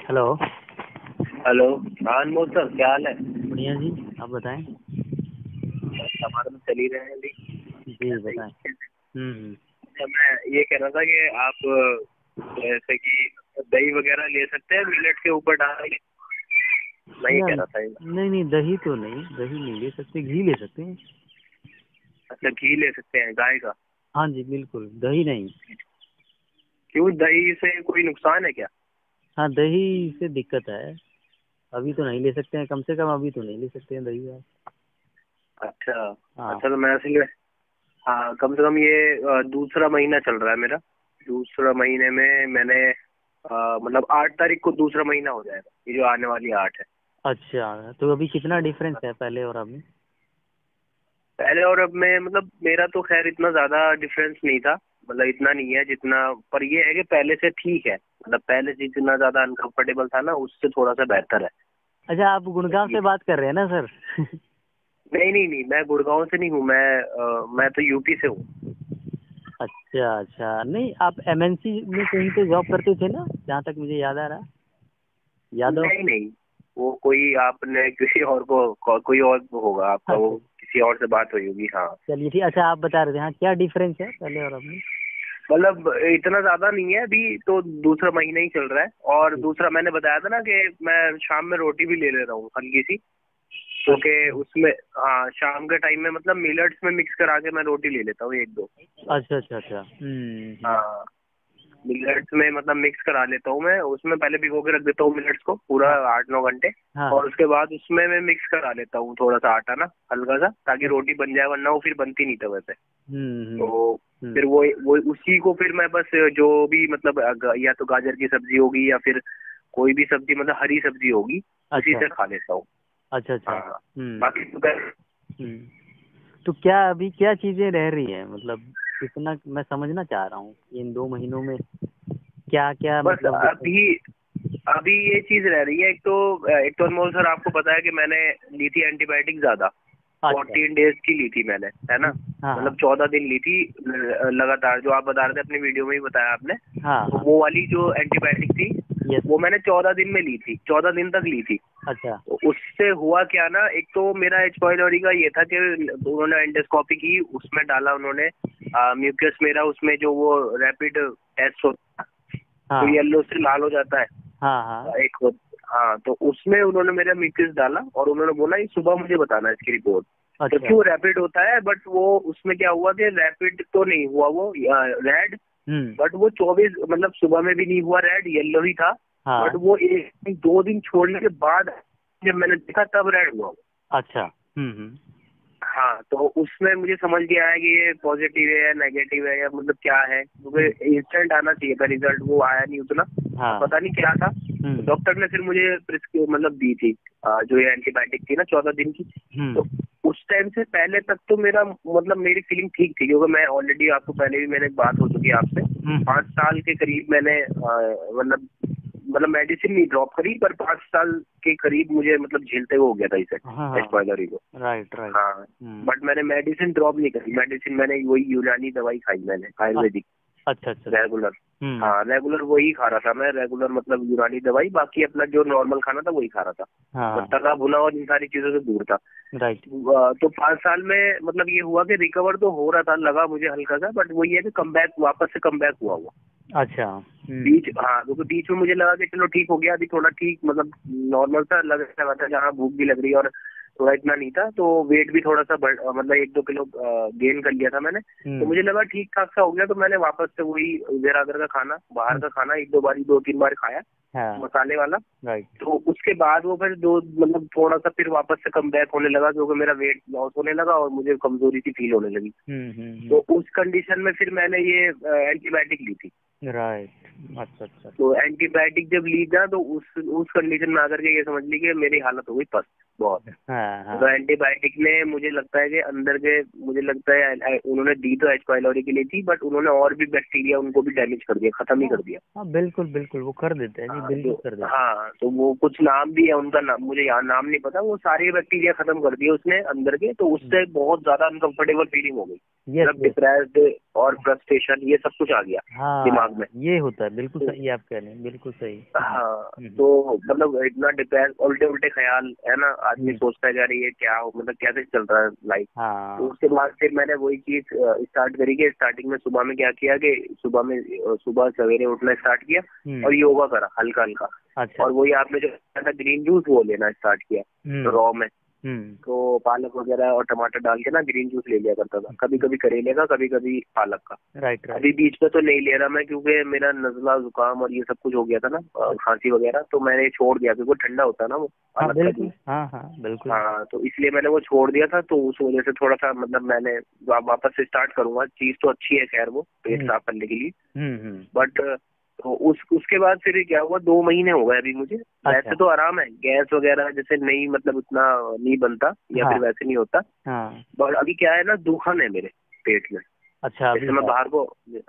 Hello. Hello. हाँ अनमोल sir, क्या हाल है? बढ़िया जी, आप बताएं। हमारा तो चल ही रहे हैं अभी। जी ऐसे ही। बताएं। अच्छा, मैं ये कह रहा था कि आप जैसे कि दही वगैरह ले सकते हैं मिलेट के ऊपर डाल के। मैं ये या कह रहा था नहीं नहीं, दही तो नहीं, दही नहीं ले सकते, घी ले सकते हैं। अच्छा, घी ले सकते हैं गाय का? हाँ जी बिल्कुल, दही नहीं। क्यों, दही से कोई नुकसान है क्या? हाँ, दही से दिक्कत है। अभी तो नहीं ले सकते हैं, कम से कम अभी तो नहीं ले सकते हैं दही आप। अच्छा। हाँ। अच्छा, तो मैं इसलिए हाँ, कम से कम ये दूसरा महीना चल रहा है मेरा। दूसरा महीने में मैंने मतलब 8 तारीख को दूसरा महीना हो जाएगा, ये जो आने वाली 8 है। अच्छा, तो अभी कितना डिफरेंस है पहले और अब में? पहले और अब में मतलब मेरा तो खैर इतना ज्यादा डिफरेंस नहीं था। मतलब इतना नहीं है जितना, पर ये है कि पहले से ठीक है। मतलब पहले से जितना ज्यादा अनकंफर्टेबल था ना, उससे थोड़ा सा बेहतर है। अच्छा, आप गुड़गांव ये से बात कर रहे हैं ना सर? नहीं नहीं नहीं, मैं गुड़गांव से नहीं हूँ। मैं तो यूपी से हूँ। अच्छा अच्छा, नहीं आप एमएनसी में कहीं तो जॉब करते थे ना, जहाँ तक मुझे याद आ रहा है। यादव। नहीं नहीं, वो कोई आपने किसी और कोई और होगा आपका, वो अच्छा, किसी और से बात हुई होगी। हाँ। चलिए ठीक। अच्छा, आप बता रहे थे, हाँ क्या डिफरेंस है पहले और अब में? मतलब इतना ज्यादा नहीं है अभी तो, दूसरा महीना ही चल रहा है। और ठीक। दूसरा मैंने बताया था ना कि मैं शाम में रोटी भी ले ले रहा हूँ हल्की सी। क्योंकि अच्छा उसमें हाँ, शाम के टाइम में मतलब मिलेट्स में मिक्स करा के मैं रोटी ले लेता हूँ एक दो। अच्छा अच्छा अच्छा। हाँ, मिलेट्स में मतलब मिक्स करा लेता हूँ मैं, उसमें पहले भिगो के रख देता हूँ मिलेट्स को पूरा हाँ 8-9 घंटे। हाँ हाँ। और उसके बाद उसमें मैं मिक्स करा लेता हूँ थोड़ा सा आटा ना, हल्का सा, ताकि अच्छा। रोटी बन जाए, वरना वो फिर बनती नहीं तवे पे। हम्म। तो हम्म। फिर वो उसी को फिर मैं बस जो भी मतलब या तो गाजर की सब्जी होगी या फिर कोई भी सब्जी, मतलब हरी सब्जी होगी, उसी अच्छा से खा लेता हूँ। अच्छा अच्छा। हाँ। हम्म। बाकी तो हम्म। तो क्या अभी क्या चीजें रह रही हैं, मतलब कितना मैं समझना चाह रहा हूँ इन 2 महीनों में क्या क्या बस मतलब डिफरेंस? अभी अभी ये चीज रह रही है। एक तो अनमोल सर, आपको पता है कि मैंने ली थी एंटीबायोटिक ज्यादा। अच्छा। 14 डेज की ली थी मैंने, है ना? हाँ हाँ मतलब 14 दिन ली थी लगातार, जो आप बता रहे थे अपनी वीडियो में ही बताया आपने। हाँ तो हाँ। वो वाली जो एंटीबायोटिक थी, यस। वो मैंने 14 दिन में ली थी, 14 दिन तक ली थी। अच्छा। तो उससे हुआ क्या ना, एक तो मेरा एच पाइलोरी का ये था कि उन्होंने एंडोस्कोपी की, उसमें डाला उन्होंने म्यूकस मेरा, उसमें जो वो रैपिड टेस्ट होता है, जो हाँ येलो से लाल हो जाता है हाँ हाँ। एक। हाँ, तो उसमें उन्होंने मेरा म्यूकस डाला और उन्होंने बोला ये सुबह मुझे बताना है इसकी रिपोर्ट। अच्छा। क्योंकि वो रैपिड होता है, बट वो उसमें क्या हुआ कि रैपिड तो नहीं हुआ वो रेड। हम्म। बट वो 24 मतलब सुबह में भी नहीं हुआ रेड, येलो ही था। बट हाँ। वो 1-2 दिन छोड़ने के बाद जब मैंने देखा तब रेड हुआ वो। अच्छा। हम्म। हाँ, तो उसमें मुझे समझ गया है कि ये पॉजिटिव है या नेगेटिव है या मतलब क्या है, हम्म। क्योंकि इंस्टेंट आना चाहिए था रिजल्ट, वो आया नहीं उतना। हाँ। पता नहीं क्या था। तो हम्म। डॉक्टर ने फिर मुझे मतलब दी थी जो ये एंटीबायोटिक थी ना 14 दिन की। तो हम्म। उस टाइम से पहले तक तो मेरा मतलब मेरी फीलिंग ठीक थी, क्योंकि मैं ऑलरेडी, आपको पहले भी मैंने बात हो चुकी है आपसे, हम्म। 5 साल के करीब मैंने मतलब मेडिसिन नहीं ड्रॉप करी, पर 5 साल के करीब मुझे मतलब झेलते हुए हो गया था इसे, हाँ एच हाँ। पाइलोरी को। Right right. हाँ। बट मैंने मेडिसिन ड्रॉप नहीं करी, मेडिसिन मैंने वही यूनानी दवाई खाई मैंने, आयुर्वेदिक अच्छा अच्छा अच्छा। रेगुलर। हम्म। हाँ, रेगुलर वही खा रहा था मैं, रेगुलर मतलब यूनानी दवाई, बाकी अपना जो नॉर्मल खाना था वही खा रहा था। बस हाँ। तला भुना और इन सारी चीजों से दूर था। राइट। तो 5 साल में मतलब ये हुआ कि रिकवर तो हो रहा था, लगा मुझे हल्का सा, बट वही है कि कम बैक, वापस से कम बैक हुआ हुआ अच्छा। हाँ, क्योंकि बीच में मुझे लगा कि चलो ठीक हो गया, अभी थोड़ा ठीक मतलब नॉर्मल सा लगा था, जहाँ भूख भी लग रही है और थोड़ा इतना नहीं था, तो वेट भी थोड़ा सा मतलब 1-2 किलो गेन कर लिया था मैंने। तो मुझे लगा ठीक ठाक सा हो गया, तो मैंने वापस से वही इधर उधर का खाना, बाहर का खाना 1-2 बार 2-3 बार खाया, हाँ। मसाले वाला। राइट। तो उसके बाद वो फिर दो मतलब थोड़ा सा फिर वापस से कम बैक होने लगा, क्योंकि मेरा वेट लॉस होने लगा और मुझे कमजोरी सी फील होने लगी। तो उस कंडीशन में फिर मैंने ये एंटीबायोटिक ली थी। राइट। अच्छा अच्छा। तो एंटीबायोटिक जब ली ना, तो उस कंडीशन में आकर के ये समझ ली कि मेरी हालत हो गई पस्त बहुत। हाँ तो हाँ। एंटीबायोटिक ने मुझे लगता है कि अंदर के, मुझे लगता है उन्होंने दी तो एच पाइलोरी के लिए थी, बट उन्होंने और भी बैक्टीरिया उनको भी डैमेज कर दिया, खत्म ही हाँ कर दिया। हाँ, बिल्कुल बिल्कुल, वो कर देते हैं जी, बिल्कुल कर देता। हाँ, तो वो कुछ नाम भी है उनका, नाम मुझे यहाँ नाम नहीं पता, वो सारे बैक्टीरिया खत्म कर दिए उसने अंदर के, तो उससे बहुत ज्यादा अनकंफर्टेबल फीलिंग हो गई, मतलब डिप्रेस्ड और फ्रस्ट्रेशन ये सब कुछ आ गया दिमाग में। ये होता है, बिल्कुल सही आप कह रहे हैं, बिल्कुल सही। हाँ, तो मतलब इतना डिप्रेस, उल्टे उल्टे ख्याल है ना, आदमी सोचता है यार ये क्या हो, मतलब कैसे चल रहा है लाइफ। तो उसके बाद फिर मैंने वही चीज स्टार्ट करी कि स्टार्टिंग में सुबह में क्या किया कि सुबह सवेरे उठना स्टार्ट किया और योगा करा हल्का हल्का। अच्छा। और वही आपने जो था ग्रीन जूस वो लेना स्टार्ट किया रॉ में। तो पालक वगैरह और टमाटर डाल के ना ग्रीन जूस ले लिया करता था, कभी कभी करेले का, कभी कभी पालक का। राइट। अभी बीच में तो नहीं ले रहा मैं, क्योंकि मेरा नजला जुकाम और ये सब कुछ हो गया था ना, खांसी वगैरह, तो मैंने छोड़ दिया क्योंकि ठंडा होता है ना वो पालक का जूस। हाँ बिल्कुल। हाँ, तो इसलिए मैंने वो छोड़ दिया था, तो उस वजह से थोड़ा सा मतलब मैंने वापस से स्टार्ट करूंगा। चीज तो अच्छी है खैर, वो पेट साफ करने के लिए, बट तो उसके बाद फिर क्या हुआ, 2 महीने हो गए अभी मुझे। वैसे तो आराम है, गैस वगैरह जैसे नहीं, मतलब उतना नहीं बनता या फिर वैसे नहीं होता। बट अभी क्या है ना, दुखन है मेरे पेट में। अच्छा। जैसे मैं बाहर को,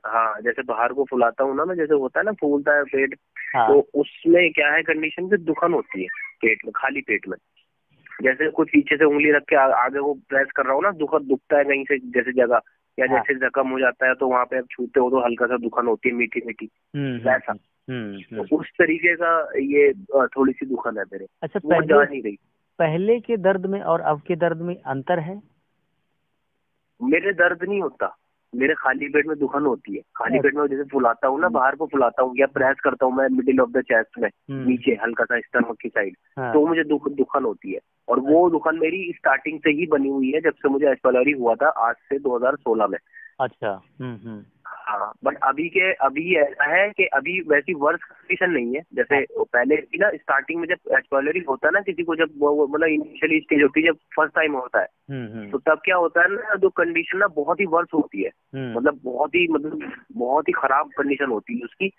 हाँ जैसे बाहर को फुलाता हूँ ना मैं, जैसे होता है ना फूलता है पेट, तो उसमें क्या है कंडीशन की दुखन होती है पेट में, खाली पेट में। जैसे कुछ पीछे से उंगली रख के आगे को प्रेस कर रहा हूँ ना, दुखता है कहीं से, जैसे जगह या जैसे जख्म हो जाता है तो वहाँ पे आप छूते हो तो हल्का सा दुखन होती है, मीठी मीठी, वैसा। तो उस तरीके का ये थोड़ी सी दुखन है मेरे। अच्छा, वो जा नहीं रही। पहले के दर्द में और अब के दर्द में अंतर है? मेरे दर्द नहीं होता, मेरे खाली पेट में दुखन होती है। खाली पेट में जैसे फुलाता हूँ ना, बाहर को फुलाता हूँ या प्रेस करता हूँ मैं मिडिल ऑफ द चेस्ट में, नीचे हल्का सा स्टमक की साइड, तो मुझे दुखन होती है। और वो दुखन मेरी स्टार्टिंग से ही बनी हुई है, जब से मुझे एच पायलोरी हुआ था, आज से 2016 में। अच्छा। हाँ, बट अभी ऐसा है कि अभी वैसी वर्स कंडीशन नहीं है जैसे पहले थी ना। स्टार्टिंग में जब एच पायलोरी होता है ना किसी को, जब वो मतलब इनिशियली स्टेज होती है, जब फर्स्ट टाइम होता है, तो तब क्या होता है ना, जो कंडीशन ना बहुत ही वर्स होती है, मतलब बहुत ही खराब कंडीशन होती है उसकी।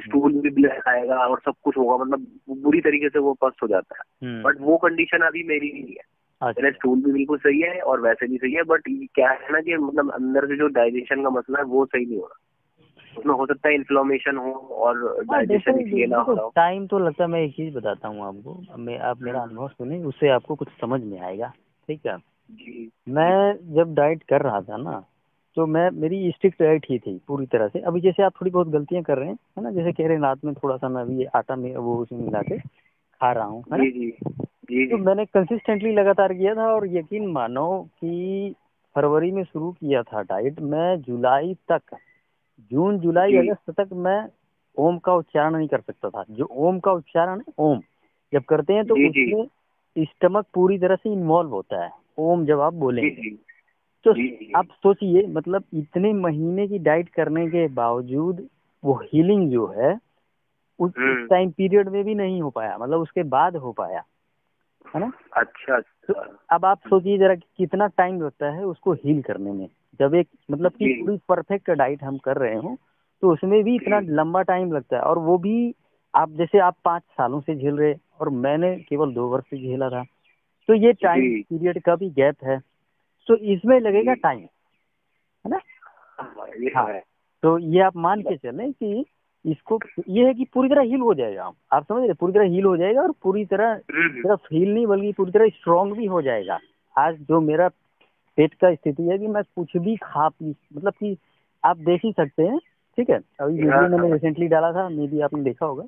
स्टूल भी ब्लैक आएगा और सब कुछ होगा, मतलब बुरी तरीके से वो पस्ट हो जाता है। बट वो कंडीशन अभी मेरी नहीं है। मेरा स्टूल भी बिल्कुल सही है और वैसे भी सही है, बट क्या है ना कि मतलब अंदर से जो डाइजेशन का मसला है वो सही नहीं हो रहा। उसमें हो सकता है इन्फ्लेमेशन हो और डाइजेशन इसलिए ना हो रहा हो। टाइम तो लगता है। मैं एक चीज बताता हूँ आपको, आप मेरा अनुभव सुने, उससे आपको कुछ समझ में आएगा, ठीक है? जी। मैं जब डाइट कर रहा था ना, तो मेरी स्ट्रिक्ट डाइट ही थी पूरी तरह से। अभी जैसे आप थोड़ी बहुत गलतियां कर रहे हैं, है ना, जैसे कह रहे हैं रात में थोड़ा सा मैं अभी आटा में वो उसमें मिला के खा रहा हूँ, है ना? जी। तो मैंने कंसिस्टेंटली लगातार किया था, और यकीन मानो कि फरवरी में शुरू किया था डाइट, मैं जुलाई तक, जून जुलाई अगस्त तक मैं ओम का उच्चारण नहीं कर सकता था। जो ओम का उच्चारण है, ओम जब करते हैं तो उसमें स्टमक पूरी तरह से इन्वॉल्व होता है, ओम जब आप बोलेंगे। तो आप सोचिए, मतलब इतने महीने की डाइट करने के बावजूद वो हीलिंग जो है उस टाइम पीरियड में भी नहीं हो पाया, मतलब उसके बाद हो पाया, है ना? अच्छा। तो अब आप सोचिए जरा कितना टाइम लगता है उसको हील करने में। जब एक मतलब कि पूरी परफेक्ट डाइट हम कर रहे हो तो उसमें भी इतना लंबा टाइम लगता है। और वो भी आप जैसे आप 5 सालों से झेल रहे और मैंने केवल 2 वर्ष से झेला था, तो ये टाइम पीरियड का भी गैप है, तो इसमें लगेगा टाइम, है ना? हाँ, तो ये आप मान के चलें कि इसको ये है कि पूरी तरह हील हो जाएगा। आप समझ रहे, पूरी तरह हील हो जाएगा, और पूरी तरह सिर्फ हील नहीं बल्कि पूरी तरह स्ट्रांग भी हो जाएगा। आज जो मेरा पेट का स्थिति है कि मैं कुछ भी खा पी, मतलब कि आप देख ही सकते हैं, ठीक है? अभी वीडियो मैंने रिसेंटली डाला था, मे भी आपने देखा होगा।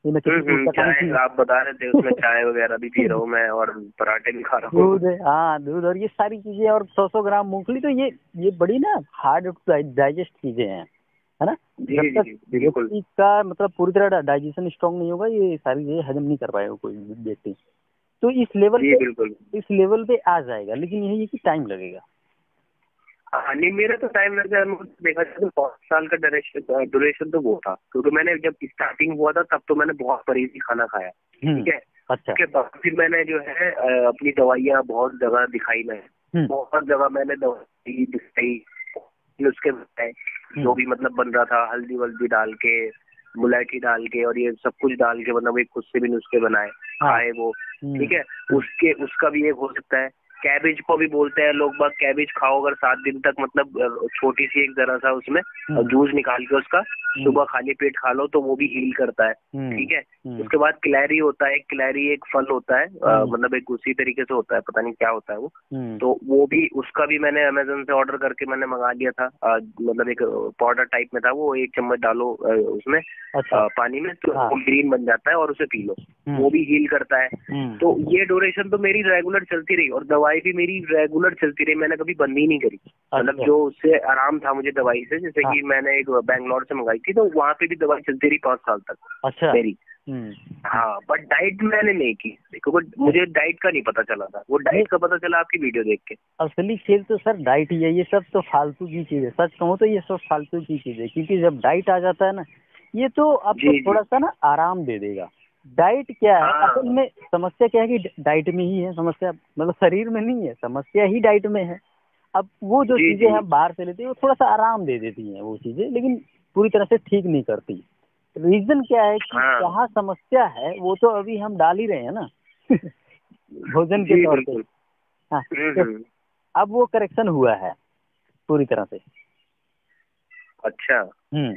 चाय आप बता रहे थे, उसमें चाय वगैरह भी पी रहा हूँ मैं और पराठे भी खा रहा हूँ। दूध, हाँ दूध और ये सारी चीजें, और 100 ग्राम मूंगफली। तो ये बड़ी ना हार्ड डाइजेस्ट चीजें हैं, है ना? जब तक व्यक्ति का मतलब पूरी तरह डाइजेशन स्ट्रांग नहीं होगा, ये सारी चीजें हजम नहीं कर पाएगा कोई व्यक्ति। तो इस लेवल पे आ जाएगा, लेकिन यही है कि टाइम लगेगा। हाँ, नहीं मेरा तो टाइम लग गया। देखा जाए तो 5 साल का ड्यूरेशन तो वो था, क्योंकि मैंने जब स्टार्टिंग हुआ था तब तो मैंने बहुत परहेजी खाना खाया, ठीक है? अच्छा। उसके बाद फिर मैंने जो है अपनी दवाइयाँ बहुत जगह दिखाई, मैं बहुत जगह मैंने दवाई दिखाई, उसके बताए जो भी मतलब बन रहा था, हल्दी वल्दी डाल के, मुलायठी डाल के और ये सब कुछ डाल के, मतलब एक खुद से भी नुस्खे बनाए, खाए वो, ठीक है? उसका भी एक हो सकता है कैबेज को भी बोलते हैं लोग बाग, कैबेज खाओ अगर 7 दिन तक, मतलब छोटी सी एक जरा सा उसमें जूस निकाल के उसका सुबह खाली पेट खा लो तो वो भी हील करता है। ठीक है। उसके बाद क्लैरी होता है, क्लैरी एक फल होता है, मतलब एक उसी तरीके से होता है, पता नहीं क्या होता है वो, तो वो भी, उसका भी मैंने अमेजोन से ऑर्डर करके मैंने मंगा लिया था। मतलब एक पाउडर टाइप में था वो, 1 चम्मच डालो उसमें पानी में तो वो ग्रीन बन जाता है और उसे पी लो, वो भी हील करता है। तो ये ड्यूरेशन तो मेरी रेगुलर चलती रही और दवाई भी मेरी रेगुलर चलती रही, मैंने कभी बंद ही नहीं करी। मतलब जो उससे आराम था मुझे दवाई से, जैसे कि मैंने एक बैंगलोर से मंगाई थी तो वहाँ पे भी दवाई चलती रही 5 साल तक मेरी। हाँ, बट डाइट मैंने नहीं की क्योंकि मुझे डाइट का नहीं पता चला था, वो डाइट का पता चला आपकी वीडियो देख के। असली खेल तो सर डाइट ही है, ये सब तो फालतू की चीज है, सच कहूँ तो ये सब फालतू की चीज है, क्योंकि जब डाइट आ जाता है ना, ये तो आपको थोड़ा सा ना आराम दे देगा। डाइट क्या है असल में, समस्या क्या है कि डाइट में ही है समस्या, मतलब शरीर में नहीं है, समस्या ही डाइट में है। अब वो जो चीजें हम बाहर से लेते हैं वो थोड़ा सा आराम दे देती हैं वो चीजें, लेकिन पूरी तरह से ठीक नहीं करती। रीजन क्या है कि जहाँ समस्या है वो तो अभी हम डाल ही रहे हैं ना भोजन के तौर पे। हाँ, तो अब वो करेक्शन हुआ है पूरी तरह से। अच्छा।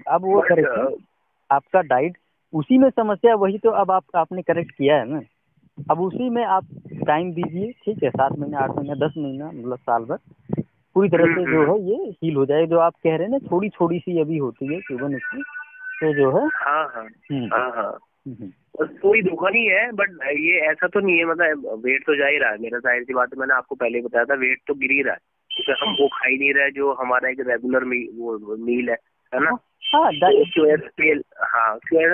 अब वो करेक्शन, आपका डाइट उसी में समस्या, वही तो अब आपने करेक्ट किया है ना। अब उसी में आप टाइम दीजिए, ठीक है, 7 महीना 8 महीना 10 महीना, मतलब साल भर पूरी तरह से जो है ये हील हो जाए। जो आप कह रहे हैं ना थोड़ी थोड़ी सी अभी होती है चुभन उसकी, तो जो है कोई दुख नहीं है, बट ये ऐसा तो नहीं है, मतलब वेट तो जा ही रहा है मेरा, जाहिर सी बात है, मैंने आपको पहले ही बताया था, वेट तो गिर ही रहा है क्योंकि हम वो खा ही नहीं रहे जो हमारा एक रेगुलर मील है ना। क्यों ऐसा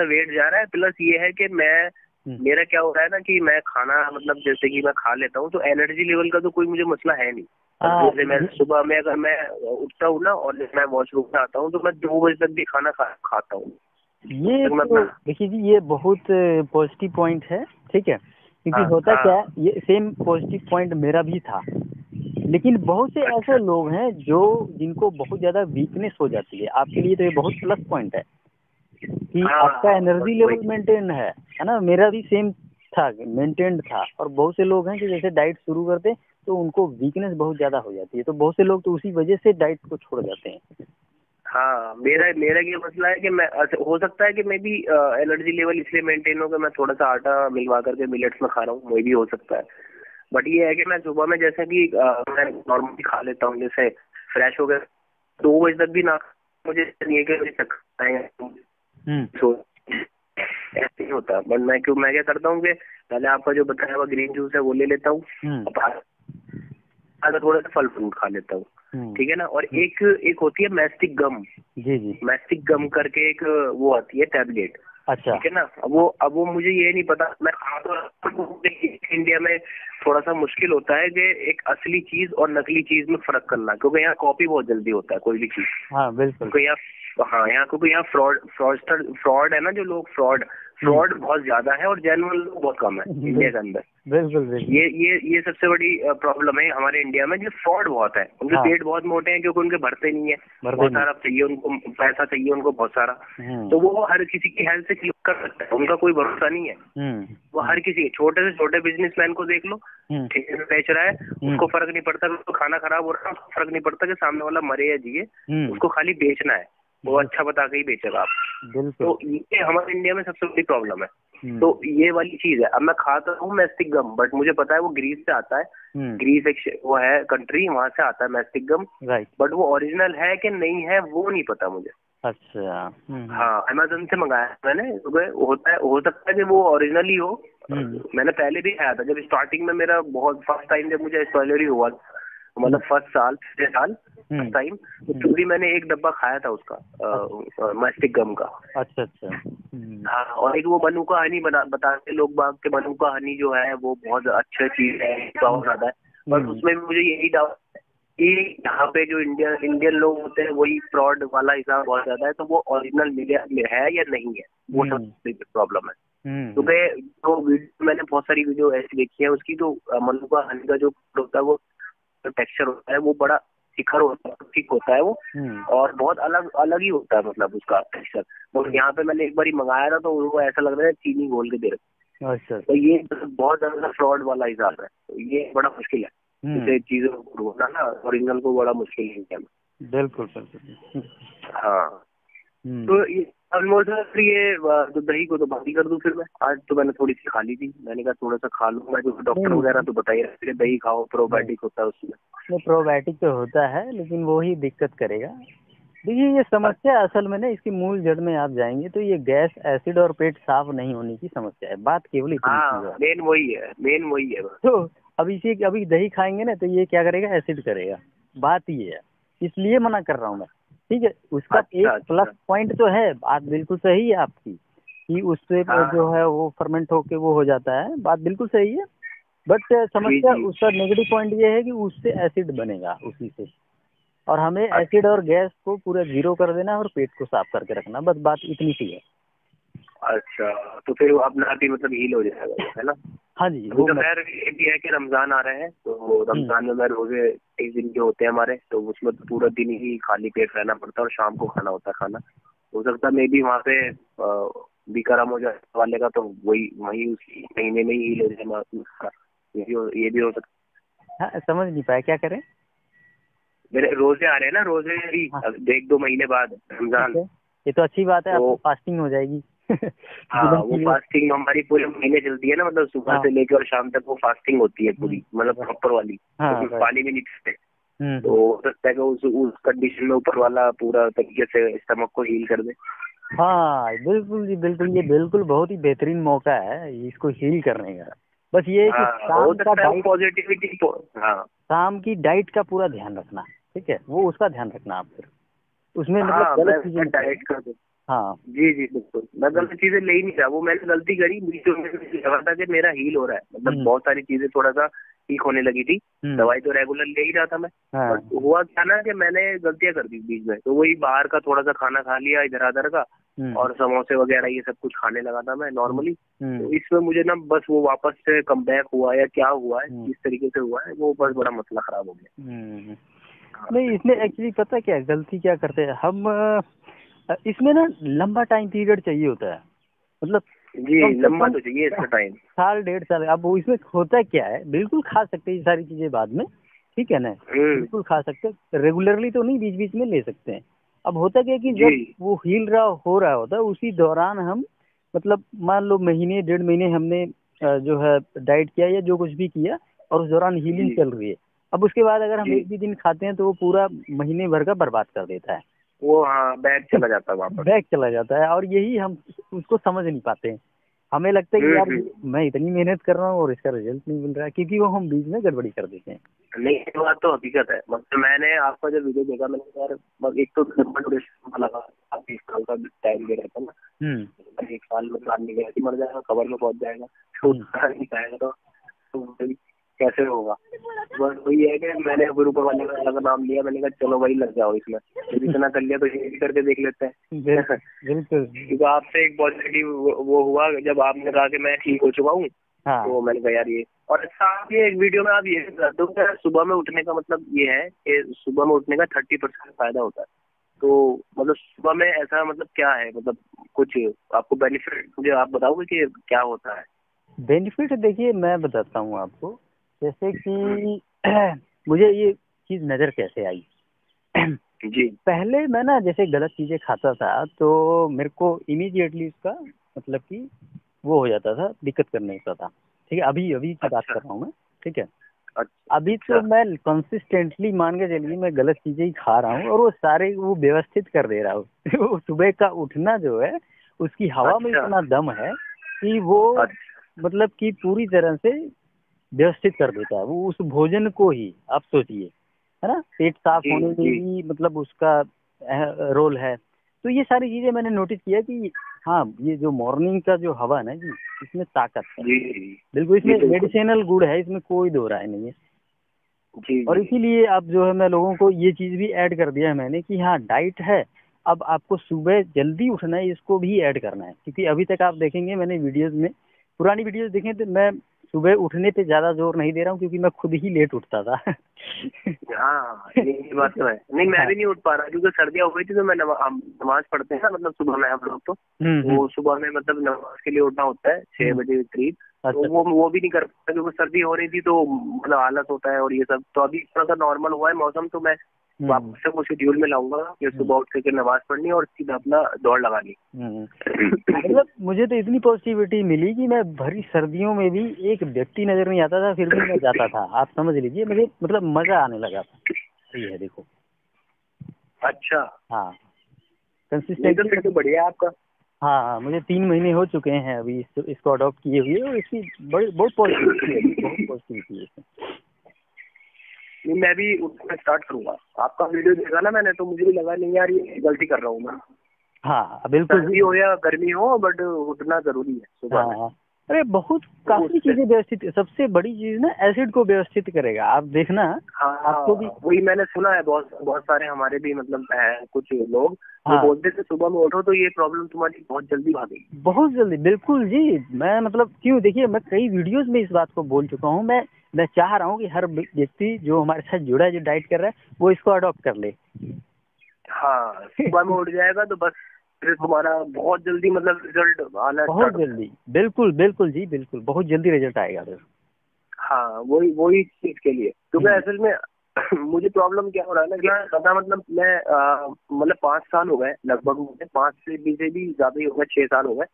वेट जा रहा है। प्लस ये है कि मेरा क्या हो रहा है ना कि मैं खाना, मतलब जैसे कि मैं खा लेता हूँ तो एनर्जी लेवल का तो कोई मुझे मसला है नहीं। जैसे मैं सुबह में अगर मैं उठता हूँ ना और मैं वॉशरूम में आता हूँ तो मैं 2 बजे तक भी खाना खाता हूँ। ये तो देखिए जी, ये बहुत पॉजिटिव पॉइंट है, ठीक है, क्योंकि होता क्या है, ये सेम पॉजिटिव पॉइंट मेरा भी था। लेकिन बहुत से ऐसे लोग हैं जो जिनको बहुत ज्यादा वीकनेस हो जाती है, आपके लिए तो ये बहुत प्लस पॉइंट है कि आपका एनर्जी लेवल मेंटेन है ना। मेरा भी सेम था, मेंटेन्ड था। और बहुत से लोग हैं कि जैसे डाइट शुरू करते हैं तो उनको वीकनेस बहुत ज्यादा हो जाती है, तो बहुत से लोग तो उसी वजह से डाइट को छोड़ जाते हैं। हाँ, मेरा ये मसला है कि मैं, हो सकता है कि मैं भी एनर्जी लेवल इसलिए मेंटेन हो कि मैं थोड़ा सा आटा मिलवा करके मिलेट्स में खा रहा हूँ, वो भी हो सकता है। बट ये है कि मैं सुबह में जैसे कि मैं नॉर्मली खा लेता हूँ, जैसे फ्रेश हो गया 2 बजे तक भी ना, मुझे नहीं है कि ऐसे ही होता। बट मैं क्या करता हूँ कि पहले आपका जो बताया हुआ ग्रीन जूस है वो ले लेता हूँ, थोड़ा सा फल फ्रूट खा लेता हूँ, ठीक है ना। और एक होती है मैस्टिक गम, मैस्टिक गम करके एक वो आती है टैबलेट, अच्छा, ठीक है ना। अब वो मुझे ये नहीं पता, मैं खा तो इंडिया में थोड़ा सा मुश्किल होता है कि एक असली चीज और नकली चीज में फर्क करना, क्योंकि यहाँ कॉपी बहुत जल्दी होता है कोई भी चीज। हाँ बिल्कुल, क्योंकि यहाँ फ्रॉड है ना, जो लोग फ्रॉड बहुत ज्यादा है और जेन्युइन लोग बहुत कम है इंडिया के अंदर। बिल्कुल। ये सबसे बड़ी प्रॉब्लम है हमारे इंडिया में, जो फ्रॉड बहुत है। उनके पेट बहुत मोटे हैं क्योंकि उनके भरते नहीं है, बहुत सारा चाहिए उनको, पैसा चाहिए उनको बहुत सारा, तो वो हर किसी की हेल्थ से क्लिक कर सकता है, उनका कोई भरोसा नहीं है। वो हर किसी छोटे से छोटे बिजनेसमैन को देख लो, ठेके में बेच रहा है, उसको फर्क नहीं पड़ता उसको खाना खराब हो रहा है, उसको फर्क नहीं पड़ता कि सामने वाला मरे या जिए, उसको खाली बेचना है, वो अच्छा बता के ही बेचेगा आप। तो ये हमारे इंडिया में सबसे बड़ी प्रॉब्लम है। तो ये वाली चीज है। अब मैं खाता हूँ मैस्टिक गम, बट मुझे पता है वो ग्रीस से आता है, ग्रीस एक वो है कंट्री, वहां से आता है मैस्टिक गम, बट वो ओरिजिनल है कि नहीं है वो नहीं पता मुझे। अच्छा, हाँ, अमेजोन से मंगाया मैंने, हो सकता है कि वो ओरिजिनल ही हो। मैंने पहले भी खाया था जब स्टार्टिंग में मेरा बहुत फर्स्ट टाइम जब मुझे स्पॉइलर ही हुआ, मतलब फर्स्ट टाइम, तो भी मैंने 1 डब्बा खाया था उसका, मैस्टिक गम का। अच्छा। हाँ, और एक वो मनुका हनी बताते लोग बाग के, मनुका हनी जो है वो बहुत अच्छा चीज है, बहुत ज्यादा है। पर उसमें भी मुझे यही डाउट है कि यहाँ पे जो इंडियन लोग होते हैं वही फ्रॉड वाला हिसाब बहुत ज्यादा है, तो वो ओरिजिनल है या नहीं है, वो सबसे प्रॉब्लम है। क्योंकि तो मैंने बहुत सारी वीडियो ऐसी देखी है उसकी, तो मनुका हनी का जो होता है वो टेक्सचर होता है वो बड़ा शिखर होता है, ठीक होता है वो, और बहुत अलग ही होता है, मतलब उसका टेक्सचर। तो यहाँ पे मैंने एक बार मंगाया था तो उनको ऐसा लग रहा है चीनी घोल के दे रहे। अच्छा, तो ये बहुत ज्यादा फ्रॉड वाला हिसाब है, तो ये बड़ा मुश्किल है। जैसे चीजों को ढूंढना ना ओरिजिनल को बड़ा मुश्किल है। बिल्कुल बिल्कुल। हाँ तो ये ऑलमोस्ट फिर ये तो दही को तो बंद ही कर दूं फिर मैं। आज तो मैंने थोड़ी सी खा ली थी, मैंने कहा थोड़ा सा खा लूंगा, जो डॉक्टर वगैरह तो बता ही रहे थे दही खाओ, प्रोबायोटिक होता है उसमें। नहीं, प्रोबायोटिक तो होता है लेकिन वो ही दिक्कत करेगा। देखिए ये समस्या असल में ना इसकी मूल जड़ में आप जाएंगे तो ये गैस, एसिड और पेट साफ नहीं होने की समस्या है। बात केवल इतनी हाँ मेन वही है, मेन वही है। तो अभी दही खाएंगे ना तो ये क्या करेगा, एसिड करेगा। बात ये है, इसलिए मना कर रहा हूँ मैं। ठीक है, उसका एक प्लस पॉइंट तो है, बात बिल्कुल सही है आपकी कि उससे जो है वो फर्मेंट होके वो हो जाता है, बात बिल्कुल सही है। बट समस्या उसका नेगेटिव पॉइंट ये है कि उससे एसिड बनेगा उसी से, और हमें एसिड और गैस को पूरा जीरो कर देना और पेट को साफ करके रखना, बस बात इतनी सी है। अच्छा तो फिर वो अपना आप ही मतलब हील हो जाएगा, है ना? हाँ जी। वो तो खैर ये भी है कि रमजान आ रहे हैं, तो रमजान में मैं रोजे 23 दिन के होते हैं हमारे, तो उसमें तो पूरा दिन ही खाली पेट रहना पड़ता है और शाम को खाना होता है खाना। हो सकता है मे भी वहाँ पे बीकाराम हो जाए वाले का, तो वही उसी महीने में ही हील हो जाए, ये भी हो सकता है। समझ नहीं पाया, क्या करें? मेरे रोजे आ रहे हैं ना, रोजे भी 1-2 महीने बाद रमजान। ये तो अच्छी बात है, आपको फास्टिंग हो जाएगी। हाँ वो फास्टिंग हमारी पूरे महीने चलती है ना, मतलब सुबह से लेकर और शाम तक वो फास्टिंग होती है पूरी, मतलब प्रॉपर वाली। तो पानी भी नहीं पीते, तो हो सकता है कि उस कंडीशन में ऊपर वाला पूरा तरीके से स्टमक को हील कर दे। हाँ बिल्कुल जी बिल्कुल, ये बिल्कुल बहुत ही बेहतरीन मौका है इसको हील करने का। बस ये है कि शाम का डाइट, पॉजिटिविटी, शाम की डाइट का पूरा ध्यान रखना। ठीक है, वो उसका ध्यान रखना आप फिर उसमें मतलब गलत चीजें डाइट का। हाँ जी बिल्कुल, मैं गलत चीजें ले ही नहीं रहा, वो मैंने गलती करी, मुझे लगा था कि मेरा हील हो रहा है, मतलब बहुत सारी चीजें थोड़ा सा ठीक होने लगी थी, दवाई तो रेगुलर ले ही रहा था मैं। बट हुआ क्या ना कि मैंने गलतियां कर दी बीच में, तो वही बाहर का थोड़ा सा खाना खा लिया इधर उधर का, और समोसे वगैरह ये सब कुछ खाने लगा था मैं नॉर्मली। तो इसमें मुझे ना बस वो वापस से कम बैक हुआ या क्या हुआ है, किस तरीके से हुआ है, वो बस बड़ा मसला खराब हो गया। नहीं, इसमें एक्चुअली पता क्या गलती क्या करते हैं हम, इसमें ना लंबा टाइम पीरियड चाहिए होता है, मतलब जी लंबा तो चाहिए इसका टाइम, 1.5 साल। अब वो इसमें होता क्या है, बिल्कुल खा सकते हैं ये सारी चीजें बाद में, ठीक है ना, बिल्कुल खा सकते हैं, रेगुलरली तो नहीं, बीच बीच में ले सकते हैं। अब होता क्या कि जब वो हील हो रहा होता है उसी दौरान हम, मतलब मान लो महीने 1.5 महीने हमने जो है डाइट किया या जो कुछ भी किया, और उस दौरान हीलिंग चल रही है। अब उसके बाद अगर हम एक भी दिन खाते हैं तो वो पूरा महीने भर का बर्बाद कर देता है, वो हाँ बैक चला जाता है वापस, बैक चला जाता है। और यही हम उसको समझ नहीं पाते हैं, हमें लगता है कि यार मैं इतनी मेहनत कर रहा हूँ और इसका रिजल्ट नहीं मिल रहा है, क्योंकि वो हम बीच में गड़बड़ी कर देते हैं। नहीं ये बात तो हकीकत है, मतलब मैंने आपका जब वीडियो देखा मैंने यार एक तो लगा, आप 1 साल का टाइम दे रहे थे ना, 1 साल में प्लान नहीं गया कि मर जाएगा, खबर में पहुंच जाएगा, तो नहीं पाएगा तो कैसे होगा। बस वही है कि मैंने ऊपर वाले का नाम लिया, मैंने कहा चलो वही लग जाओ इसमें, जब इतना कर लिया तो ये भी करके देख लेते हैं। बिल्कुल, क्योंकि आपसे एक पॉजिटिव वो हुआ जब आपने कहा कि मैं ठीक हो चुका हूँ, तो मैंने कहा यार ये। और साथ ही एक वीडियो में आप ये बता दो कि सुबह में उठने का मतलब ये है कि सुबह में उठने का 30% फायदा होता है, तो मतलब सुबह में ऐसा मतलब क्या है, मतलब कुछ आपको बेनिफिट मुझे आप बताओगे कि क्या होता है? बेनिफिट देखिए मैं बताता हूँ आपको, जैसे कि मुझे ये चीज नजर कैसे आई। जी पहले मैं ना जैसे गलत चीजें खाता था तो मेरे को इमीडिएटली उसका मतलब कि वो हो जाता था, दिक्कत करने लगता था। ठीक है, अभी की बात कर रहा हूँ मैं, ठीक है। अभी तो मैं कंसिस्टेंटली मान के चलिए मैं गलत चीजें ही खा रहा हूँ और वो सारे वो व्यवस्थित कर दे रहा हूँ। सुबह का उठना जो है उसकी हवा में इतना दम है कि वो मतलब कि पूरी तरह से व्यवस्थित कर देता है वो उस भोजन को ही। आप सोचिए, है ना, पेट साफ होने में भी मतलब उसका रोल है। तो ये सारी चीजें मैंने नोटिस किया कि हाँ ये जो मॉर्निंग का जो हवा है ना जी, इसमें ताकत है, बिल्कुल इसमें मेडिसिनल गुण है, इसमें कोई दो राय नहीं है। और इसीलिए अब जो है मैं लोगों को ये चीज भी ऐड कर दिया है मैंने कि हाँ डाइट है, अब आपको सुबह जल्दी उठना है, इसको भी ऐड करना है। क्योंकि अभी तक आप देखेंगे मैंने वीडियोज में, पुरानी वीडियोज देखें तो मैं सुबह उठने पे ज्यादा जोर नहीं दे रहा हूँ, क्योंकि मैं खुद ही लेट उठता था। हाँ ये बात तो है, नहीं मैं भी नहीं उठ पा रहा क्योंकि सर्दियाँ हो गई थी, तो मैं नमाज पढ़ते हैं ना, मतलब सुबह में हम लोग तो वो सुबह में मतलब नमाज के लिए उठना होता है 6 बजे करीब, अच्छा। तो वो भी नहीं कर पाया क्योंकि सर्दी हो रही थी, तो मतलब आलस होता है और ये सब। तो अभी थोड़ा सा नॉर्मल हुआ है मौसम, तो मैं वापस से वो शेड्यूल में लाऊंगा कि सुबह उठ के नमाज पढ़नी और सीधा अपना दौड़ लगानी। मतलब मुझे तो इतनी पॉजिटिविटी मिली कि मैं भरी सर्दियों में भी एक व्यक्ति नजर नहीं आता था, फिर भी मैं जाता था। आप समझ लीजिए, मुझे मतलब मजा आने लगा था। ये है देखो। अच्छा। हाँ, नहीं तो कंसिस्टेंटली। फिर तो बढ़िया है आपका। हाँ हाँ, मुझे 3 महीने हो चुके हैं अभी इसको अडॉप्ट किए हुए, और इसकी बड़ी बहुत पॉजिटिविटी है, बहुत पॉजिटिविटी है इसमें। नहीं, मैं भी उठना स्टार्ट करूंगा। आपका वीडियो देखा ना मैंने, तो मुझे भी लगा नहीं यार ये गलती कर रहा हूँ मैं। हाँ बिल्कुल। सर्दी हो या गर्मी हो, बट उठना जरूरी है सुबह में। हाँ, अरे बहुत काफी चीजें व्यवस्थित, सबसे बड़ी चीज ना एसिड को व्यवस्थित करेगा, आप देखना। हाँ, आपको भी। वही मैंने सुना है, बहुत बहुत सारे हमारे भी मतलब है कुछ लोग जो हाँ, बोलते थे सुबह में उठो तो ये प्रॉब्लम तुम्हारी बहुत जल्दी भागेगी। बहुत जल्दी, बिल्कुल जी। मैं मतलब क्यों, देखिए मैं कई वीडियोस में इस बात को बोल चुका हूँ। मैं चाह रहा हूँ कि हर व्यक्ति जो हमारे साथ जुड़ा है, जो डाइट कर रहा है, वो इसको अडॉप्ट कर ले। हाँ, सुबह में उठ जाएगा तो बस फिर तुम्हारा बहुत जल्दी मतलब रिजल्ट आना बहुत स्टार्ट हो जल्दी, बिल्कुल बिल्कुल जी, बिल्कुल बहुत जल्दी रिजल्ट आएगा फिर। हाँ, वही वही चीज के लिए, क्योंकि असल में मुझे प्रॉब्लम क्या हो रहा है ना कि पता मतलब मैं मतलब 5 साल हो गए लगभग, मुझे 5 से भी ज्यादा ही हो गए, 6 साल हो गए।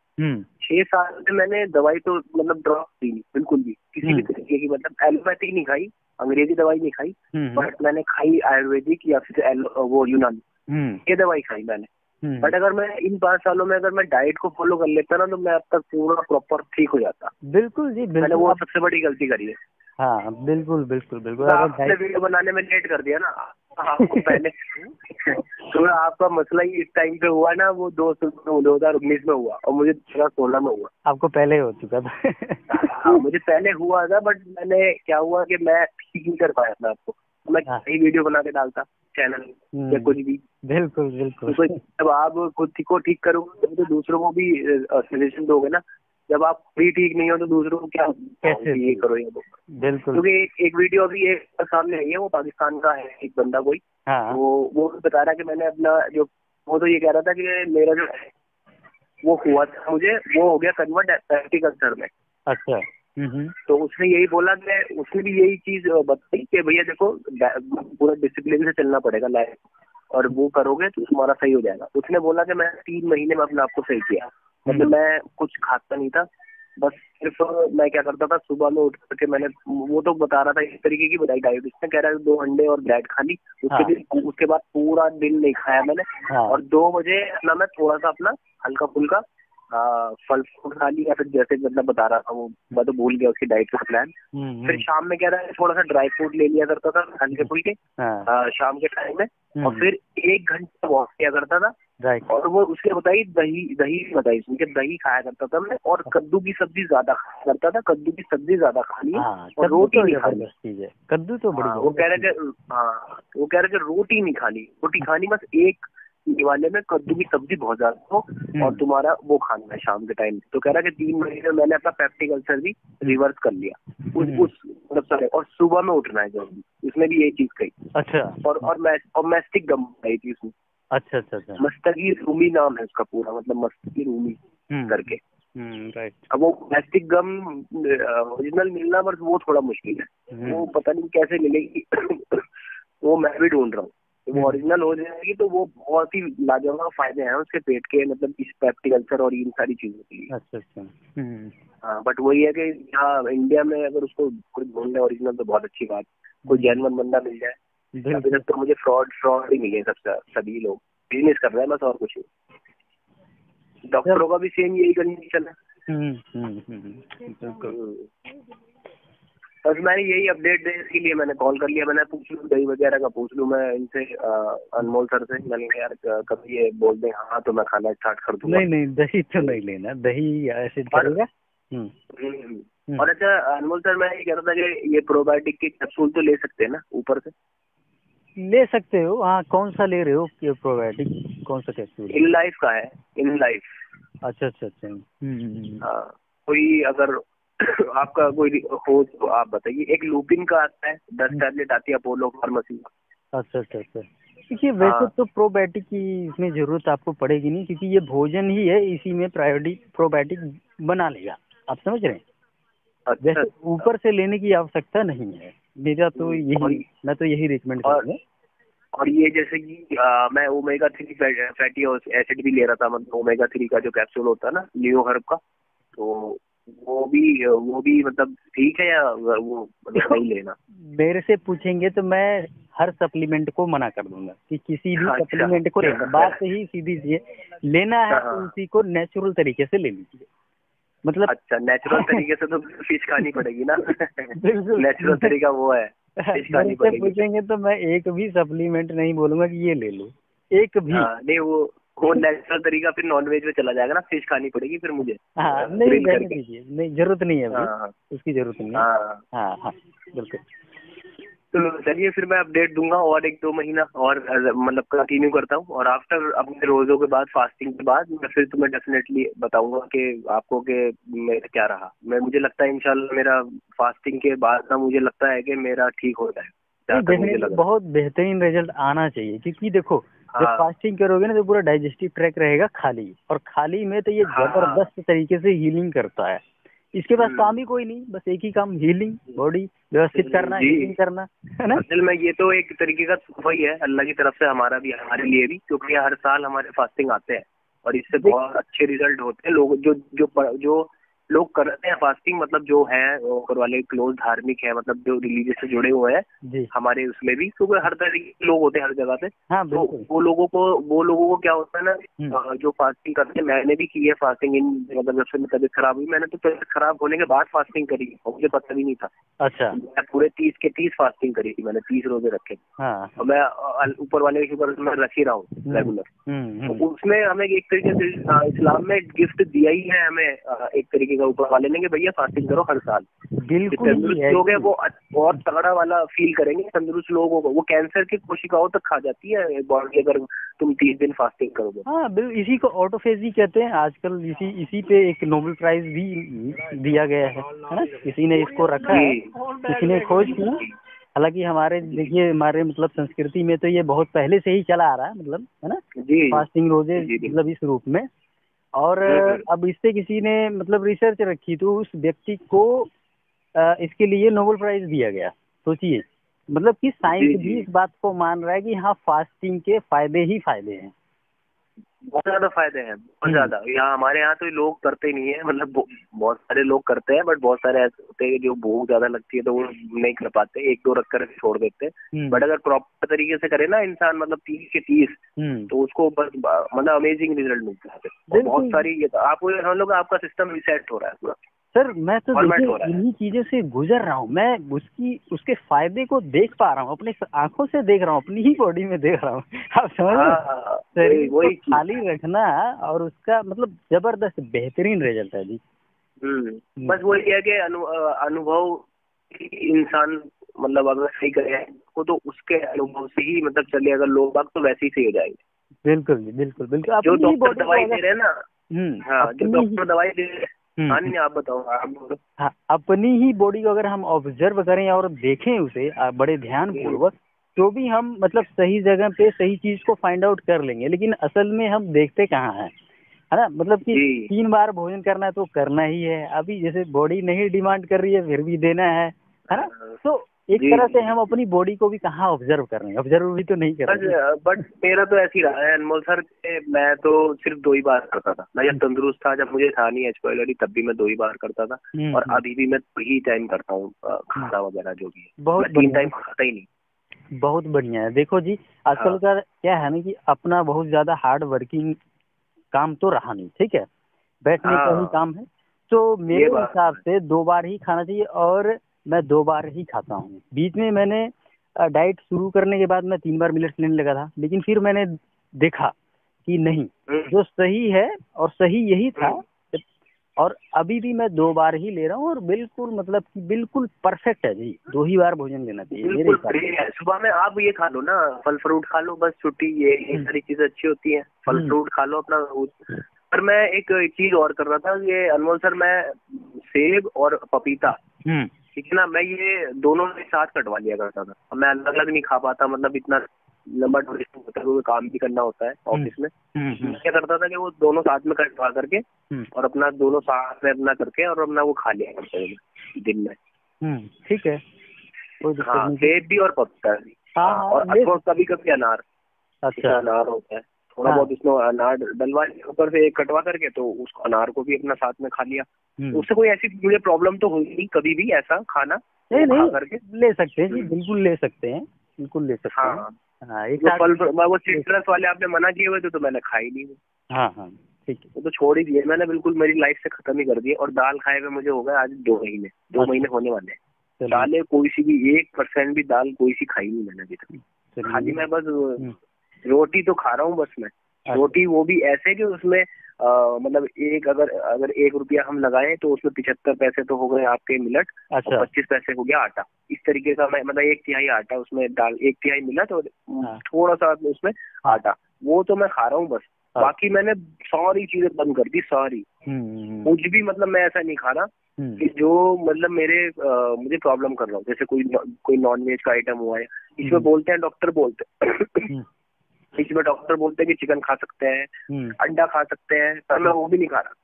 6 साल में मैंने दवाई तो मतलब ड्रॉप दी बिल्कुल भी, किसी भी तरीके की, मतलब एलोपैथिक नहीं खाई, अंग्रेजी दवाई नहीं खाई, बट मैंने खाई आयुर्वेदिक या फिर वो यूनानी, ये दवाई खाई मैंने। बट अगर मैं इन 5 सालों में अगर मैं डाइट को फॉलो कर लेता ना, तो मैं अब तक पूरा प्रॉपर ठीक हो जाता। बिल्कुल जी, बिल्कुल। मैंने वो सबसे बड़ी गलती करी है। हाँ बिल्कुल बिल्कुल बिल्कुल। आपने वीडियो बनाने में लेट कर दिया ना आपको पहले। तो आपका मसला ही इस टाइम पे हुआ ना, वो 2019 में हुआ और मुझे 2016 में हुआ। आपको पहले हो चुका था। हाँ, मुझे पहले हुआ था, बट मैंने क्या हुआ कि मैं ठीक नहीं कर पाया था आपको। मैं सही वीडियो बना के डालता चैनल या कुछ भी। बिल्कुल बिल्कुल। तो जब आप खुद को ठीक करोगे तो दूसरों को भी सजेशन दोगे ना। जब आप भी ठीक नहीं हो तो दूसरों को क्या कैसे ये करो ये वो। बिल्कुल। क्योंकि एक वीडियो अभी एक सामने आई है, वो पाकिस्तान का है एक बंदा कोई। हाँ। वो बता रहा है कि मैंने अपना जो, वो तो ये कह रहा था कि मेरा जो वो हुआ था मुझे, वो हो गया कन्वर्ट पैप्टिक अल्सर में। अच्छा। तो उसने यही बोला कि उसने भी यही चीज बताई कि भैया देखो पूरा डिसिप्लिन से चलना पड़ेगा लाइफ, और वो करोगे तो तुम्हारा सही हो जाएगा। उसने बोला कि मैं 3 महीने में अपने आप को सही किया, मतलब मैं कुछ खाता नहीं था, बस सिर्फ मैं क्या करता था सुबह में उठ करके, मैंने वो तो बता रहा था इस तरीके की बताई डाइट, उसने कह रहा है 2 अंडे और ब्रेड खा ली, उसके बाद पूरा दिन नहीं खाया मैंने। और 2 बजे अपना मैं थोड़ा सा अपना हल्का फुल्का फल फ्रूट खा ली, या फिर जैसे मतलब बता रहा था वो, मैं तो भूल गया उसकी डाइट का प्लान। फिर शाम में कह रहा है थोड़ा सा ड्राई फ्रूट ले लिया करता था हल्के फुल्के शाम के टाइम में, और फिर 1 घंटा वॉक किया करता था। और वो उसके बताई दही बताई उसने, दही खाया करता था मैं, और कद्दू की सब्जी ज्यादा खाया करता था, कद्दू की सब्जी ज्यादा खानी और रोटी नहीं खानी। कद्दू तो बड़ी वो कह रहे थे, हाँ वो कह रहे थे रोटी नहीं खानी, रोटी खानी बस एक दिवाले में कद्दू की सब्जी बहुत ज्यादा हो, और तुम्हारा वो खाना है शाम के टाइम। तो कह रहा है कि 3 महीने में मैंने अपना पैप्टिक अल्सर भी रिवर्स कर लिया उस मतलब, और सुबह में उठना है जल्दी, उसने भी यही चीज कही। अच्छा। और मैस्टिक गम आई थी उसमें। अच्छा अच्छा अच्छा। मस्तगी रूमी नाम है उसका पूरा, मतलब मस्तगी रूमी करके। राइट। अब वो मैस्टिक गम ओरिजिनल मिलना बस वो थोड़ा मुश्किल है, वो पता नहीं कैसे मिलेगी। वो मैं भी ढूंढ रहा हूँ। वो ओरिजिनल हो जाएगी तो वो बहुत ही लाजवाब फायदे हैं उसके पेट के, मतलब इस पैप्टिक अल्सर और इन सारी चीजों के लिए। अच्छा अच्छा। हाँ, बट वही है कि यहाँ इंडिया में अगर उसको कोई ढूंढ ले ओरिजिनल तो बहुत अच्छी बात, कोई जेन्युइन बंदा मिल जाए। अभी तक तो मुझे फ्रॉड ही मिले सभी लोग बिजनेस कर रहे हैं बस, और कुछ नहीं। डॉक्टरों का भी सेम यही कंडीशन है। बिल्कुल। बस मैंने यही अपडेट देने के लिए मैंने कॉल कर लिया। मैंने पूछ लूँ दही वगैरह का, पूछ लूँ मैं इनसे अनमोल सर से। मैंने कहा यार कभी ये बोल दें हाँ तो मैं खाना स्टार्ट कर दूंगा। नहीं दही तो नहीं लेना, दही एसिड करेगा। और अच्छा अनमोल सर, मैं ये कह रहा था कि ये प्रोबायोटिक के कैप्सूल तो ले सकते हैं ना ऊपर से? ले सकते हो हाँ। कौन सा ले रहे हो प्रोबायोटिक, कौन सा कैप्सूल? इन लाइफ का है, इन लाइफ। अच्छा अच्छा अच्छा। हाँ, कोई अगर आपका कोई हो तो आप बताइए। एक लुपिन का आता है, 10 टैबलेट आती है अपोलो फार्मेसी में। अच्छा अच्छा अच्छा। देखिए वैसे तो प्रोबायोटिक की इसमें जरूरत आपको पड़ेगी नहीं, क्योंकि ये भोजन ही है, इसी में प्रोबायोटिक बना लेगा। आप समझ रहे हैं? अच्छा। जैसे ऊपर से लेने की आवश्यकता नहीं है, मेरा तो यही, मैं तो यही रिकमेंड करूँगा। और ये जैसे कि मैं ओमेगा 3 फैटी एसिड भी ले रहा था, मतलब ओमेगा 3 का जो कैप्सूल होता है ना लियो हर्ब का, तो वो भी मतलब ठीक है, या वो मतलब नहीं लेना? मेरे से पूछेंगे तो मैं हर सप्लीमेंट को मना कर दूंगा कि किसी भी अच्छा। सप्लीमेंट को लेना, बात ही सीधी सी है, लेना है तो हाँ। उसी को नेचुरल तरीके से ले लीजिए, मतलब अच्छा, नेचुरल तरीके से तो फिश खानी पड़ेगी ना। बिल्कुल। नेचुरल तरीका वो है, फिश मेरे खानी से पड़ेगी। पूछेंगे तो मैं एक भी सप्लीमेंट नहीं बोलूंगा कि ये ले लो, एक भी। हाँ नहीं, वो नेचुरल तरीका फिर नॉनवेज में चला जाएगा ना, फिश खानी पड़ेगी फिर मुझे हाँ नहीं, ग्रिल रहने करके। दीजिए, नहीं जरूरत नहीं है अभी, हाँ उसकी जरूरत नहीं है। हाँ। हाँ हाँ बिल्कुल। तो चलिए फिर मैं अपडेट दूंगा और 1-2 महीना और मतलब कंटिन्यू करता हूँ, और आफ्टर अपने रोजों के बाद, फास्टिंग के बाद, मैं फिर तुम्हें डेफिनेटली बताऊंगा कि आपको कि मेरा क्या रहा। मुझे लगता है इंशाल्लाह मेरा फास्टिंग के बाद ना, मुझे लगता है कि मेरा ठीक हो जाए, नहीं जहाँ तक मुझे डेफिनेटली लग रहा बहुत बेहतरीन रिजल्ट आना चाहिए, क्योंकि देखो है। जब हाँ फास्टिंग करोगे ना तो पूरा डाइजेस्टिव ट्रैक रहेगा खाली, और खाली में तो ये हाँ। जबरदस्त तरीके से हीलिंग करता है। इसके पास काम हम्म। ही कोई नहीं, बस एक ही काम, हीलिंग, बॉडी व्यवस्थित करना, जी। हीलिंग करना, है ना। असल में ये तो एक तरीके का तोहफा ही है अल्लाह की तरफ से, हमारा भी, हमारे लिए भी, क्योंकि हर साल हमारे फास्टिंग आते हैं और इससे देख बहुत अच्छे रिजल्ट होते हैं। लोग जो लोग करते हैं फास्टिंग, मतलब जो है ऊपर वाले क्लोज धार्मिक है, मतलब जो रिलीजियस से जुड़े हुए हैं जी हमारे उसमें भी, क्योंकि हर तरीके के लोग होते हैं हर जगह पे। हाँ तो बिल्कुल। वो लोगों को क्या होता है ना, हम्म। जो फास्टिंग करते हैं, मैंने भी की है फास्टिंग, इन मतलब जब से मेरी तबीयत खराब हुई, मैंने तो तबीयत खराब होने के बाद फास्टिंग करी और मुझे पता भी नहीं था। अच्छा। मैं पूरे 30 के 30 फास्टिंग करी थी, मैंने 30 रोजे रखे थे। हाँ। और मैं ऊपर वाले के शुक्र से मैं रख ही रहा हूँ रेगुलर। तो उसमें हमें एक तरीके से इस्लाम में गिफ्ट दिया ही है हमें, एक तरीके का ऊपर वाले ने, कि भैया फास्टिंग करो हर साल। जो बिल्कुल ही तंदुरुस्त है लोग हैं जी। वो और तगड़ा वाला फील करेंगे। तंदुरुस्त लोगों को, वो कैंसर की कोशिकाओं तक खा जाती है बॉडी, अगर तुम 30 दिन फास्टिंग करोगे। हाँ बिल्कुल, इसी को ऑटोफेजी कहते हैं आजकल, इसी इसी पे एक नोबेल प्राइज भी दिया गया है ना, किसी ने इसको रखा है, जी किसी ने खोज की। हालांकि हमारे देखिए, हमारे मतलब संस्कृति में तो ये बहुत पहले से ही चला आ रहा है, मतलब है ना, जी फास्टिंग रोजे जी जी। मतलब इस रूप में। और हम्म। अब इस पे किसी ने मतलब रिसर्च रखी तो उस व्यक्ति को इसके लिए नोबेल प्राइज दिया गया। सोचिए, मतलब कि साइंस जी भी जी। इस बात को मान रहा है कि हाँ फास्टिंग के फायदे ही फायदे हैं। बहुत ज्यादा फायदे हैं, बहुत हम्म। ज्यादा। यहाँ हमारे यहाँ तो लोग करते नहीं है, मतलब बहुत सारे लोग करते हैं, बट बहुत सारे ऐसे होते हैं जो भूख ज्यादा लगती है तो वो नहीं कर पाते, 1-2 रख कर छोड़ देते हैं। हम्म। बट अगर प्रॉपर तरीके से करे ना इंसान, मतलब 30 के 30, तो उसको बस मतलब अमेजिंग रिजल्ट मिलता है। और बहुत बिल्कुल सारी आप हम लोग, आपका सिस्टम रिसेट हो रहा है पूरा, सर, मैं तो फॉर्मेट देखिए हो रहा है। इन्हीं चीजों से गुजर रहा हूँ, मैं उसके फायदे को देख पा रहा हूँ, अपने आंखों से देख रहा हूँ, अपनी ही बॉडी में देख रहा हूँ। आप समझ रहे हैं? हाँ वही शरीर को वही चीज। खाली रखना और उसका मतलब जबरदस्त बेहतरीन रिजल्ट है जी। बस वही है कि अनुभव इंसान, मतलब अगर सही करे को तो उसके अनुभव से ही मतलब चले, अगर लोग बाग तो वैसे ही सही हो जाएंगे। बिल्कुल जी, बिल्कुल बिल्कुल, जो अपनी ही डॉक्टर बॉडी को दवाई दे अगर रहे हैं ना, हाँ जो अपनी ही डॉक्टर दवाई दे रहे हैं, हाँ नहीं आप बताओ, आप बोलो। हाँ, अपनी ही बॉडी को अगर हम ऑब्जर्व करें और देखें उसे बड़े ध्यान पूर्वक, तो भी हम मतलब सही जगह पे सही चीज को फाइंड आउट कर लेंगे। लेकिन असल में हम देखते कहाँ हैं, है ना, मतलब कि जी 3 बार भोजन करना है तो करना ही है, अभी जैसे बॉडी नहीं डिमांड कर रही है फिर भी देना है ना। तो एक जी तरह से जी। हम अपनी बॉडी को भी कहाँ ऑब्जर्व कर रहे हैं, ऑब्जर्व भी तो नहीं कर बस रहे हैं। बट मेरा तो ऐसे ही रहा है अनमोल सर के, मैं तो सिर्फ 2 ही बार करता था। मैं जब तंदुरुस्त था, जब मुझे था नहीं एच पायलोरी, तब भी मैं 2 ही बार करता था। और हम्म। अभी भी मैं 2 ही टाइम करता हूँ हम्म। खाना वगैरह जो भी है। बहुत मैं 3 बढ़िया, टाइम खाता ही नहीं। बहुत बढ़िया है। देखो जी, आजकल हाँ का क्या है ना कि अपना बहुत ज्यादा हार्ड वर्किंग काम तो रहा नहीं, ठीक है, बैठने का ही हाँ। काम है। तो ये मेरे बात तो हिसाब है। से 2 बार ही खाना चाहिए, और मैं 2 बार ही खाता हूँ। बीच में मैंने डाइट शुरू करने के बाद मैं 3 बार मिलेट्स लेने लगा था, लेकिन फिर मैंने देखा कि नहीं, हम्म, जो सही है और सही यही था। हम्म। और अभी भी मैं 2 बार ही ले रहा हूँ, और बिल्कुल मतलब कि बिल्कुल परफेक्ट है जी, 2 ही बार भोजन लेना चाहिए मेरे बिल्कुल हिसाब फ्री है। सुबह में आप ये खा लो ना, फल फ्रूट खा लो, बस छुट्टी, ये से। सारी चीजें अच्छी होती हैं। फल हम्म। फ्रूट खा लो अपना। पर मैं एक चीज और कर रहा था, ये अनमोल सर, मैं सेब और पपीता, हम्म। ठीक है ना, मैं ये दोनों एक साथ कटवा लिया करता था। अब मैं अलग अलग नहीं खा पाता, मतलब इतना लंबा ड्यूरेशन होता है, काम भी करना होता है ऑफिस में। क्या करता था कि वो दोनों साथ में कटवा करके और अपना दोनों साथ में अपना करके और अपना वो खा लिया करते हैं दिन में। ठीक है, हाँ, सेब भी और पपीता भी। और अथवा कभी कभी अनार। अच्छा, अनार होता है थोड़ा बहुत, उसमें अनार डलवा ऊपर से एक कटवा करके, तो उसको अनार को भी अपना साथ में खा लिया। उससे कोई ऐसी मुझे प्रॉब्लम तो हुई नहीं कभी भी ऐसा खाना। नहीं करके ले सकते हैं जी, बिल्कुल ले सकते हैं, बिल्कुल ले सकते हैं। हाँ, एक फल वो सिट्रस वाले आपने मना किए हुए थे तो मैंने खाई नहीं। हाँ ठीक है, वो तो छोड़ ही दिए मैंने, बिल्कुल मेरी लाइफ से खत्म ही कर दिए। और दाल खाए हुए मुझे हो गए आज 2 महीने होने वाले हैं। दालें कोई सी भी 1% भी दाल कोई सी खाई नहीं मैंने अभी तक। खाली मैं बस रोटी तो खा रहा हूँ बस मैं। रोटी वो भी ऐसे कि उसमें मतलब अगर 1 रुपया हम लगाएं तो उसमें 75 पैसे तो हो गए आपके मिलट। अच्छा। 25 पैसे हो गया आटा। इस तरीके का मैं मतलब 1/3 आटा उसमें डाल, 1/3 मिलट और थोड़ा सा उसमें आटा, वो तो मैं खा रहा हूँ बस। बाकी मैंने सारी चीजें बंद कर दी, सारी। कुछ भी मतलब मैं ऐसा नहीं खा रहा कि जो मतलब मुझे प्रॉब्लम कर रहा हूँ। जैसे कोई नॉन वेज का आइटम हुआ है, इसमें बोलते हैं डॉक्टर बोलते हैं इसमें डॉक्टर बोलते हैं कि चिकन खा सकते हैं, अंडा खा सकते हैं, पर मैं वो भी नहीं खा रहा।